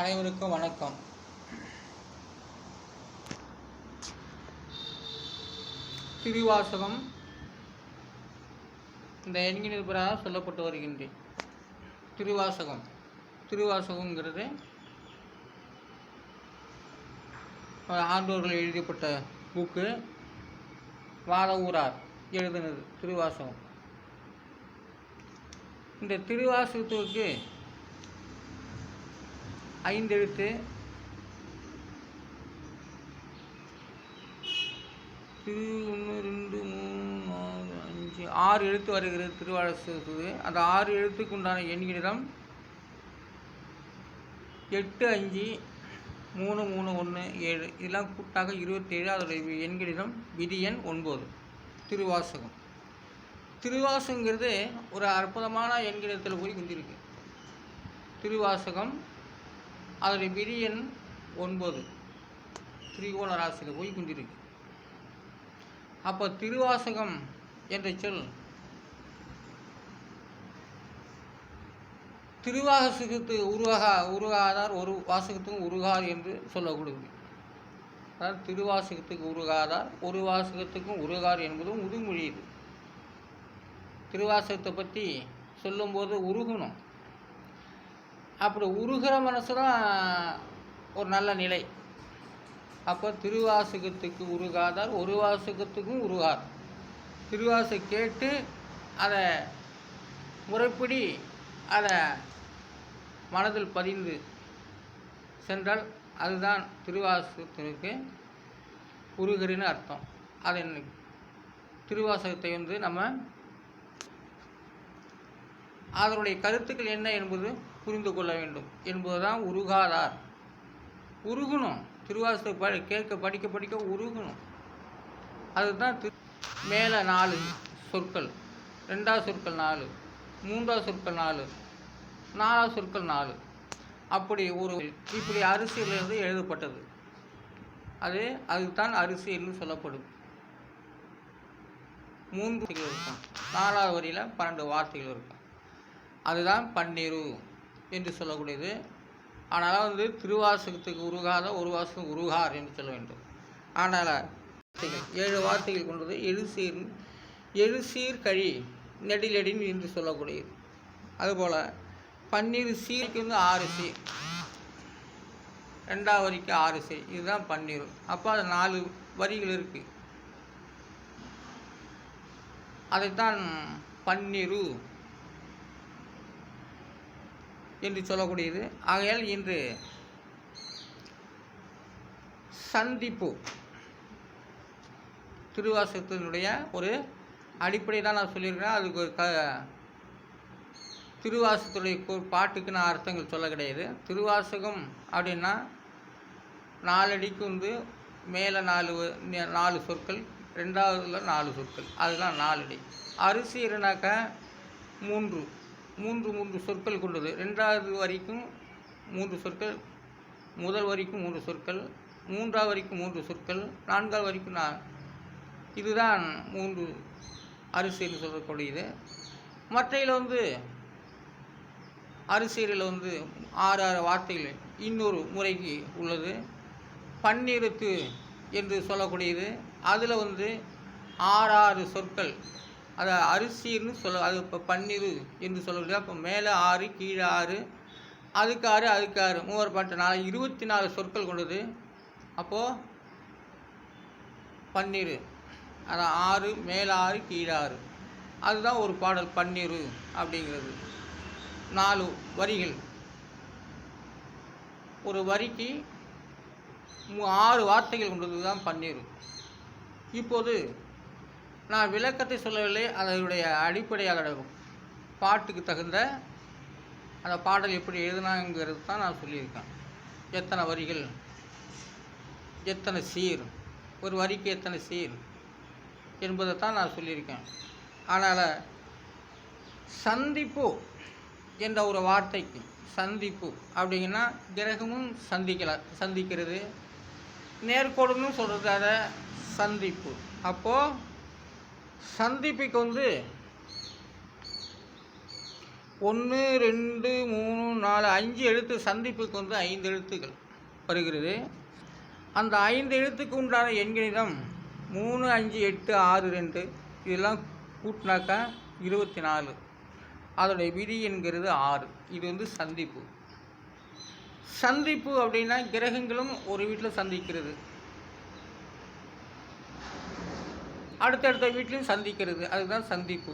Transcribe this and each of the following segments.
அனைவருக்கும் வணக்கம். திருவாசகம் இந்த என்கிற சொல்லப்பட்டு வருகின்றேன். திருவாசகங்கிறது ஆண்டோர்கள் எழுதப்பட்ட புக்கு. வாத ஊரார் எழுதினது திருவாசகம். இந்த திருவாசகத்துக்கு 5 எழுத்து. திரு 1 2 3 4 5 6 எழுத்து வருகிறது திருவாசகத்துக்கு. அந்த 6 எழுத்துக்கு உண்டான எண்களிடம் 8 5 3 3 1 7 இதெல்லாம் கூட்டாக 27. அதோடைய எண்களிடம் விதி எண் 9. திருவாசகங்கிறது ஒரு அற்புதமான எண்கிடத்தில் போய் கொண்டிருக்கு. திருவாசகம் அதோடைய விதி எண் 9 திரிகோண ராசியில் போய் கொண்டிருக்கு. அப்போ திருவாசகம் என்ற சொல் திருவாசகத்துக்கு உருகாதார் ஒரு வாசகத்துக்கும் உருகார் என்று சொல்லக்கூடியது. அதாவது திருவாசகத்துக்கு உருகாதார் ஒரு வாசகத்துக்கும் உருகார் என்பது முதுமொழி. இது திருவாசகத்தை பற்றி சொல்லும்போது உருகணும். அப்படி உருகிற மனசு தான் ஒரு நல்ல நிலை. அப்போ திருவாசகத்துக்கு உருகாதார் ஒரு வாசகத்துக்கும் உருகார். திருவாசகம் கேட்டு அதை முறைப்படி அதை மனதில் பதிந்து சென்றால் அதுதான் திருவாசகத்திற்கு உருகிறன்னு அர்த்தம். அது திருவாசகத்தை நம்ம அதனுடைய கருத்துக்கள் என்ன என்பது புரிந்து கொள்ள வேண்டும் என்பதுதான் உருகாதார். உருகணும். திருவாசகத்தை கேட்க படிக்க உருகணும். அதுதான் மேலே 4 சொற்கள், 2வது சொற்கள் 4, 3வது சொற்கள் 4, 4வது சொற்கள் 4 அப்படி இப்படி அரிசியிலிருந்து எழுதப்பட்டது. அதுதான் அரிசி என்று சொல்லப்படும். 3 வார்த்தைகள் இருக்கும். 4வது வரியில் 12 வார்த்தைகள் இருக்கும். அதுதான் பன்னிரு என்று சொல்லக்கூடியது. ஆனால் திருவாசகத்துக்கு உருகாத ஒரு வாசகம் உருகார் என்று சொல்ல வேண்டும். ஆனால் 7 வார்த்தைகள் கொண்டது. எழுசீர் கழி நெடிலெடின் என்று சொல்லக்கூடியது. அதுபோல் பன்னிரு சீருக்கு 6 சீர், 2வது வரிக்கு 6 சீர். இதுதான் பன்னிரு. அப்போ அது 4 வரிகள் இருக்குது. அதைத்தான் பன்னிரு என்று சொல்லக்கூடியது. ஆகையால் இன்று சந்திப்பு திருவாசகத்தினுடைய ஒரு அடிப்படை தான் நான் சொல்லியிருக்கிறேன். அதுக்கு திருவாசகத்துடைய பாட்டுக்கு நான் அர்த்தங்கள் சொல்ல கிடையாது. திருவாசகம் அப்படின்னா 4 அடிக்கு மேலே 4 சொற்கள், 2வதுல 4 சொற்கள், அதுதான் 4 அடி. அரிசி இருந்தாக்கா 3 சொற்கள் கொண்டது. 2வது வரிக்கும் 3 சொற்கள், முதல் வரிக்கும் 3 சொற்கள், 3வது வரிக்கும் 3 சொற்கள், 4வது வரிக்கும் 4. இதுதான் 3 அரிசி என்று சொல்லக்கூடியது. மற்றையில் அரிசியில் 6 வார்த்தைகள் இன்னொரு முறைக்கு உள்ளது. பன்னிருத்து என்று சொல்லக்கூடியது. அதில் 6 சொற்கள். அதை அரிசின்னு அது இப்போ பன்னிரு என்று சொல்லக்கூடியது. அப்போ மேலே 6 கீழே 6 அதுக்கு 6 மூவர் பாட்டு 24 சொற்கள் கொண்டது. அப்போது பன்னிரு, அதான் 6 மேலே 6 கீழே 6. அதுதான் ஒரு பாடல் பன்னிரு அப்படிங்கிறது. 4 வரிகள். ஒரு வரிக்கு 6 வார்த்தைகள் கொண்டது தான் பன்னிரு. இப்போது நான் விளக்கத்தை சொல்லவில்லை. அதனுடைய அடிப்படை அதோட பாட்டுக்கு தகுந்த அந்த பாடல் எப்படி எழுதினாங்கிறது தான் நான் சொல்லியிருக்கேன். எத்தனை வரிகள், எத்தனை சீர், ஒரு வரிக்கு எத்தனை சீர் என்பதை தான் நான் சொல்லியிருக்கேன். ஆனால் சந்திப்பு என்ற ஒரு வார்த்தைக்கு சந்திப்பு அப்படிங்கன்னா கிரகமும் சந்திக்கிறது, நேர்கோடுன்னு சொல்கிறது அதை சந்திப்பு. அப்போது சந்திப்புக்கு 1 2 3 4 5 எழுத்து சந்திப்புக்கு வந்து 5 எழுத்துக்கள் வருகிறது. அந்த 5 எழுத்துக்கு உண்டான எண்கணிதம் 3 5 8 6 2 இதெல்லாம் கூட்டினாக்கா 24. அதோடைய விதி என்கிறது 6. இது வந்து சந்திப்பு. சந்திப்பு அப்படின்னா கிரகங்களும் ஒரு வீட்டில் சந்திக்கிறது, அடுத்தடுத்த வீட்லையும் சந்திக்கிறது, அதுதான் சந்திப்பு.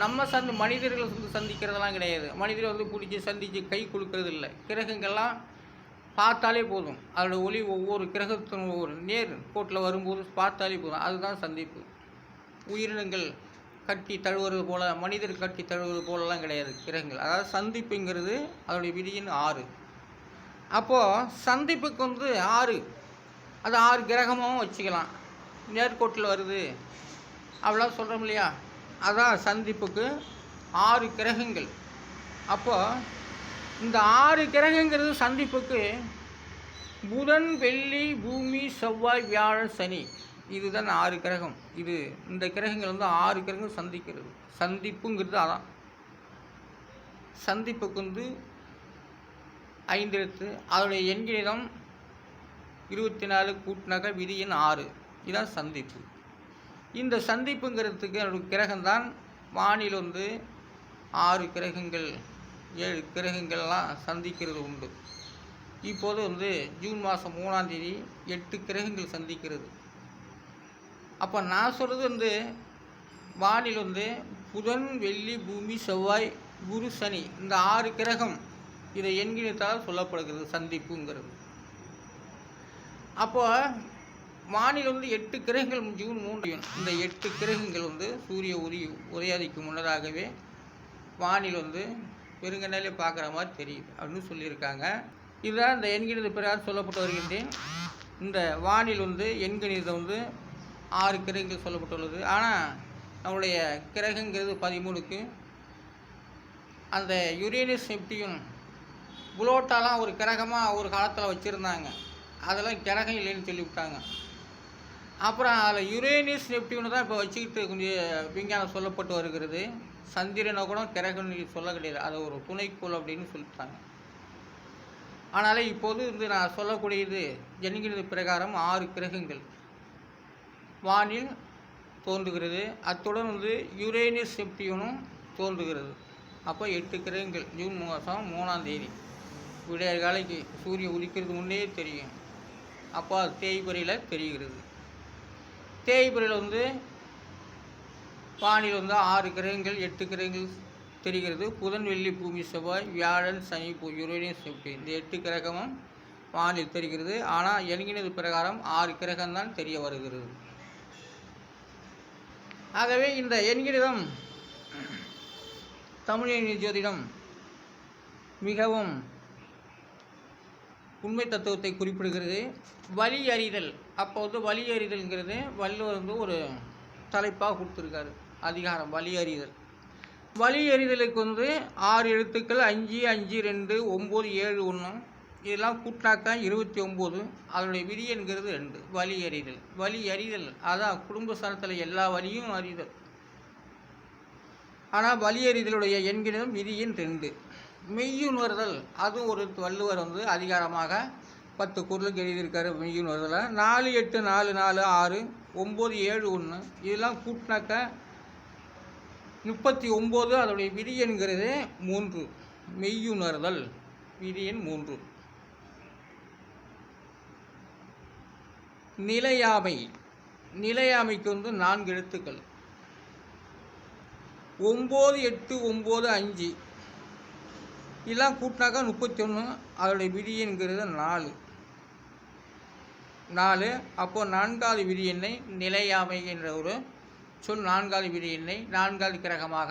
நம்ம மனிதர்கள் வந்து சந்திக்கிறதெல்லாம் கிடையாது. மனிதர்கள் வந்து பிடிச்சி சந்தித்து கை கொடுக்கறது இல்லை. கிரகங்கள்லாம் பார்த்தாலே போதும், அதோட ஒளி ஒவ்வொரு கிரகத்தின் ஒவ்வொரு நேர் கோட்டில் வரும்போது பார்த்தாலே போதும், அதுதான் சந்திப்பு. உயிரினங்கள் கட்டி தழுவுறது போல், மனிதர் கட்டி தழுவுறது போலலாம் கிடையாது கிரகங்கள். அதாவது சந்திப்புங்கிறது அதோடைய விதியின் 6. அப்போது சந்திப்புக்கு வந்து 6, அது 6 கிரகமாகவும் வச்சுக்கலாம். நேர்கோட்டில் வருது அவ்வளோ சொல்கிறோம் இல்லையா, அதான் சந்திப்புக்கு 6 கிரகங்கள். அப்போது இந்த 6 கிரகங்கிறது சந்திப்புக்கு புதன் வெள்ளி பூமி செவ்வாய் வியாழன் சனி, இதுதான் 6 கிரகம். இந்த கிரகங்கள் வந்து 6 கிரகம் சந்திக்கிறது. சந்திப்புங்கிறது அதான். சந்திப்புக்கு வந்து 5 எழுத்து, அதோடைய எண்கணிதம் 24 கூட்டினாக்க விதி எண் 6. இதுதான் சந்திப்பு. இந்த சந்திப்புங்கிறதுக்கு கிரகம்தான் வானில் வந்து 6 கிரகங்கள் 7 கிரகங்கள்லாம் சந்திக்கிறது உண்டு. இப்போது வந்து ஜூன் மாதம் 3ஆம் தேதி 8 கிரகங்கள் சந்திக்கிறது. அப்போ நான் சொல்கிறது வந்து வானில் வந்து புதன் வெள்ளி பூமி செவ்வாய் குரு சனி, இந்த 6 கிரகம் இதை எண்கணித்தால் சொல்லப்படுகிறது சந்திப்புங்கிறது. அப்போ வானில் வந்து 8 கிரகங்கள் ஜூன் 3 இந்த 8 கிரகங்கள் வந்து சூரிய உதயாதிக்கு முன்னதாகவே வானில் வந்து பெருங்கனாலே பார்க்குற மாதிரி தெரியுது அப்படின்னு சொல்லியிருக்காங்க. இதுதான் இந்த எண்கணித பிரகாரம் சொல்லப்பட்டு வருகின்றேன். இந்த வானில் வந்து எண்கணிதம் வந்து 6 கிரகங்கள் சொல்லப்பட்டுள்ளது. ஆனால் நம்மளுடைய கிரகங்கிறது 13க்கு அந்த யுரேனஸ் நெப்டியூன் புளோட்டாலாம் ஒரு கிரகமாக ஒரு காலத்தில் வச்சுருந்தாங்க. அதெல்லாம் கிரகம் இல்லைன்னு சொல்லிவிட்டாங்க. அப்புறம் அதில் யுரேனஸ் நெப்டியூன் தான் இப்போ வச்சுக்கிட்டு கொஞ்சம் விஞ்ஞானம் சொல்லப்பட்டு வருகிறது. சந்திரனை கூட கிரகம் சொல்ல கிடையாது, அது ஒரு துணைக்கோள் அப்படின்னு சொல்லிட்டாங்க. ஆனால் இப்போது வந்து நான் சொல்லக்கூடியது எண்கணித பிரகாரம் 6 கிரகங்கள் வானில் தோன்றுகிறது. அத்துடன் வந்து யுரேனஸ் நெப்டியூனும் தோன்றுகிறது. அப்போ 8 கிரகங்கள் ஜூன் மாதம் 3ஆம் தேதி விடிய காலைக்கு சூரியன் உதிக்கிறது முன்னே தெரியும். அப்போ அது தேய்பிறையில் தெரிகிறது. தேய்பிறையில் வந்து வானில் வந்து 6 கிரகங்கள் 8 கிரகங்கள் தெரிகிறது. புதன் வெள்ளி பூமி செவ்வாய் வியாழன் சனி யுரேனஸ் நெப்டியூன் இந்த 8 கிரகமும் வானில் தெரிகிறது. ஆனால் எண்கணித பிரகாரம் 6 கிரகம்தான் தெரிய வருகிறது. ஆகவே இந்த எண்கணிதம் தமிழ் ஜோதிடம் மிகவும் உண்மை தத்துவத்தை குறிப்பிடுகிறது. வழி அறிதல். அப்போ வந்து வழி அறிதல்ங்கிறது வள்ளுவர் வந்து ஒரு தலைப்பாக கொடுத்துருக்காரு, அதிகாரம் வழி அறிதல். வழி அறிதலுக்கு வந்து 6 எழுத்துக்கள் 5 5 2 9 7 1 இதெல்லாம் கூட்டாக்கா 29. அதனுடைய விதி என்கிறது 2. வழி அறிதல். வழி அறிதல் அதான் குடும்ப ஸ்தானத்தில் எல்லா வழியும் அறிதல். ஆனால் வழி அறிதலுடைய எண்கணிதம் விதி எண் 2. மெய்யுணர்தல் அதுவும் ஒரு வள்ளுவர் வந்து அதிகாரமாக 10 குறளுக்கு எழுதியிருக்காரு. மெய்யுணர்தலை 4 8 4 4 6 9 7 1 இதெல்லாம் கூட்டினாக்கா 39. அதோடைய விதி என்கிறது 3. மெய்யுணர்தல் விதி எண் 3. நிலையாமை. நிலையாமைக்கு வந்து 4 எழுத்துக்கள் 9 8 9 5 இதெல்லாம் கூட்டினாக்கா 31. அதோடைய விதி என்கிறது 4. அப்போது 4வது விதி எண்ணை நிலையாமை என்ற ஒரு சொல் 4வது விதி எண்ணை 4வது கிரகமாக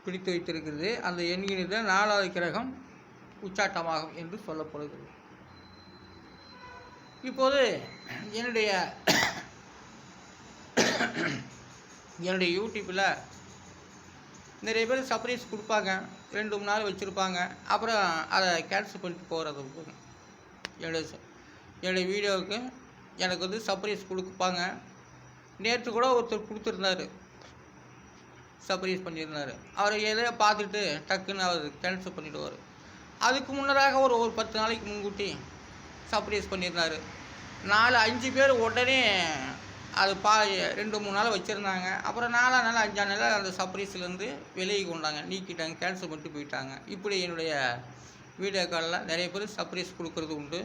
பிடித்து வைத்திருக்கிறது. அந்த எண்கிணித 4வது கிரகம் உச்சாட்டமாகும் என்று சொல்லப்படுகிறது. இப்போது என்னுடைய யூடியூப்பில் நிறைய பேர் சர்ப்ரைஸ் கொடுப்பாங்க, 2 நாள் வச்சுருப்பாங்க, அப்புறம் அதை கேன்சல் பண்ணிட்டு போகிறது. என்னுடைய வீடியோவுக்கு எனக்கு வந்து சர்ப்ரைஸ் கொடுப்பாங்க. நேற்று கூட ஒருத்தர் கொடுத்துருந்தாரு, சர்ப்ரைஸ் பண்ணியிருந்தார். அவர் எதையோ பார்த்துட்டு டக்குன்னு அவர் கேன்சல் பண்ணிவிடுவார். அதுக்கு முன்னதாக ஒரு ஒரு 10 நாளைக்கு முன்கூட்டி சர்ப்ரைஸ் பண்ணியிருந்தார். 4-5 பேர் உடனே அது 2-3 நாள் வச்சுருந்தாங்க. அப்புறம் 4ஆம் நாள் 5ஆம் நாள் அந்த சர்ப்ரைஸ்லேருந்து விலகி கொண்டாங்க, நீக்கிட்டாங்க, கேன்சல் பண்ணிட்டு போயிட்டாங்க. இப்படி என்னுடைய வீடியோ காலில் நிறைய பேர் சர்ப்ரைஸ் கொடுக்குறது உண்டு.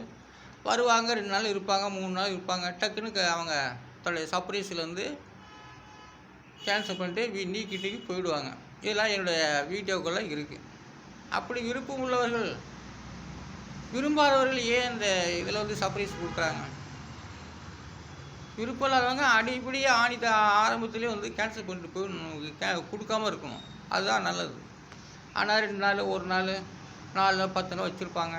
வருவாங்க, 2 நாள் இருப்பாங்க, 3 நாள் இருப்பாங்க. டக்குன்னு அவங்க தன்னுடைய சர்ப்ரைஸ்லேருந்து கேன்சல் பண்ணிட்டு நீக்கிட்டு போயிடுவாங்க. இதெல்லாம் என்னுடைய வீடியோக்களில் இருக்குது. அப்படி விருப்பம் உள்ளவர்கள், விரும்பாதவர்கள் ஏன் இந்த இதில் வந்து சர்ப்ரைஸ் கொடுக்குறாங்க? விருப்பம் இல்லாதவங்க அடிப்படியாக ஆரம்பத்துலேயே வந்து கேன்சல் பண்ணிட்டு போயிடணும், கொடுக்காமல் இருக்கணும். அதுதான் நல்லது. ஆனால் 2 நாள், 1 நாள், 4 நாள், 10 நாள் வச்சுருப்பாங்க.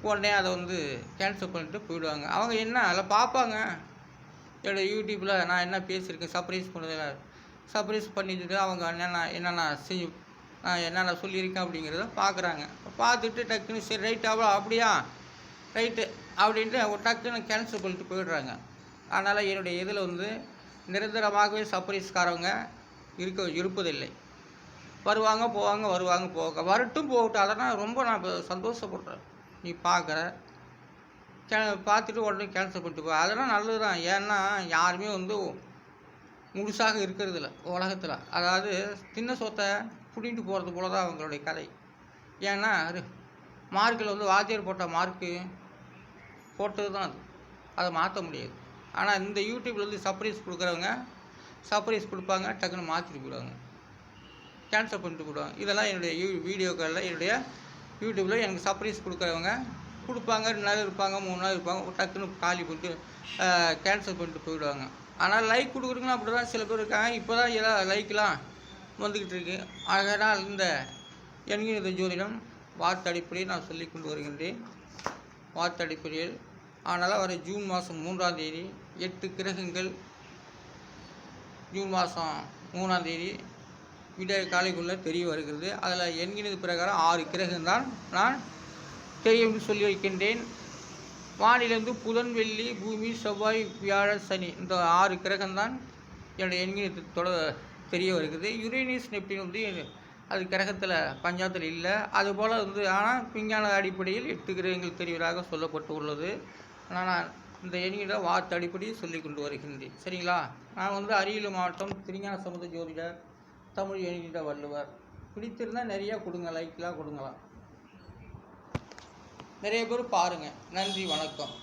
உடனே அதை வந்து கேன்சல் பண்ணிட்டு போயிடுவாங்க. அவங்க என்ன அதில் பார்ப்பாங்க, என்னோடய யூடியூப்பில் நான் என்ன பேசியிருக்கேன், சர்ப்ரைஸ் பண்ணுறதுல சர்ப்ரைஸ் பண்ணிட்டு அவங்க என்னென்ன நான் என்னென்ன சொல்லியிருக்கேன் அப்படிங்கிறத பார்க்குறாங்க. பார்த்துட்டு டக்குன்னு சரி ரைட்டு அப்படியா ரைட்டு அப்படின்ட்டு டக்குன்னு கேன்சல் பண்ணிட்டு போயிடுறாங்க. அதனால் என்னுடைய இதில் வந்து நிரந்தரமாகவே சர்ப்ரைஸ்காரவங்க இருப்பதில்லை. வருவாங்க போவாங்க, வருவாங்க போவாங்க, வரட்டும் போகட்டும். அதெல்லாம் ரொம்ப நான் இப்போ சந்தோஷப்படுறேன். நீ பார்க்குற பார்த்துட்டு உடனே கேன்சல் பண்ணிட்டு போ, அதெல்லாம் நல்லது தான். ஏன்னா யாருமே வந்து முழுசாக இருக்கிறதில்ல உலகத்தில். அதாவது தின்ன சொத்தை புடிங்கிட்டு போகிறது போல தான் அவங்களுடைய கதை. ஏன்னா மார்க்கில் வந்து வாத்தியார் போட்ட மார்க்கு போட்டது தான் அது, அதை மாற்ற முடியாது. ஆனால் இந்த யூடியூப்பில் வந்து சர்ப்ரைஸ் கொடுக்குறவங்க சர்ப்ரைஸ் கொடுப்பாங்க, டக்குன்னு மாற்றிட்டு போயிடுவாங்க, கேன்சல் பண்ணிட்டு போயிடுவாங்க. இதெல்லாம் என்னுடைய வீடியோக்களில் என்னுடைய யூடியூப்பில் எனக்கு சர்ப்ரைஸ் கொடுக்குறவங்க கொடுப்பாங்க, 2 நாள் இருப்பாங்க, 3 நாள் இருப்பாங்க, டக்குன்னு காலி பண்ணிட்டு கேன்சல் பண்ணிட்டு போயிடுவாங்க. ஆனால் லைக் கொடுக்குறீங்கன்னா அப்படி தான் சில பேர் இருக்காங்க. இப்போ தான் எல்லாம் லைக்கெலாம் வந்துக்கிட்டு இருக்கு. அதனால் இந்த என்கிற ஜோதிடம் வார்த்தை அடிப்படையில் நான் சொல்லி கொண்டு வருகின்றேன். வார்த்தை அடிப்படையில் அதனால் வர ஜூன் மாதம் 3ஆம் தேதி 8 கிரகங்கள் ஜூன் மாதம் 3ஆம் தேதி விடிய காலைக்குள்ளே தெரிய வருகிறது. அதில் என்கிறது பிரகாரம் 6 கிரகம்தான் நான் தெரியும் சொல்லி வைக்கின்றேன். வானிலிருந்து புதன், வெள்ளி, பூமி, செவ்வாய், வியாழன், சனி இந்த 6 கிரகம்தான் என்னுடைய எண்கிணத்து தெரிய வருகிறது. யுரேனியஸ், நெப்டின் வந்து அது கிரகத்தில் பஞ்சாயத்தில் இல்லை. அதுபோல் வந்து ஆனால் விஞ்ஞான அடிப்படையில் 8 கிரகங்கள் தெரிவதாக சொல்லப்பட்டு உள்ளது. நான் இந்த எண்கிற வார்த்தை அடிப்படையில் சொல்லி கொண்டு வருகின்றேன். சரிங்களா? நான் வந்து அரியலூர் மாவட்டம் திருஞான சமுத ஜோதிடர், தமிழ் எண்கிற வள்ளுவர். பிடித்திருந்தால் நிறையா கொடுங்க, லைக்லாம் கொடுங்களாம். நிறைய பேர் பாருங்கள். நன்றி, வணக்கம்.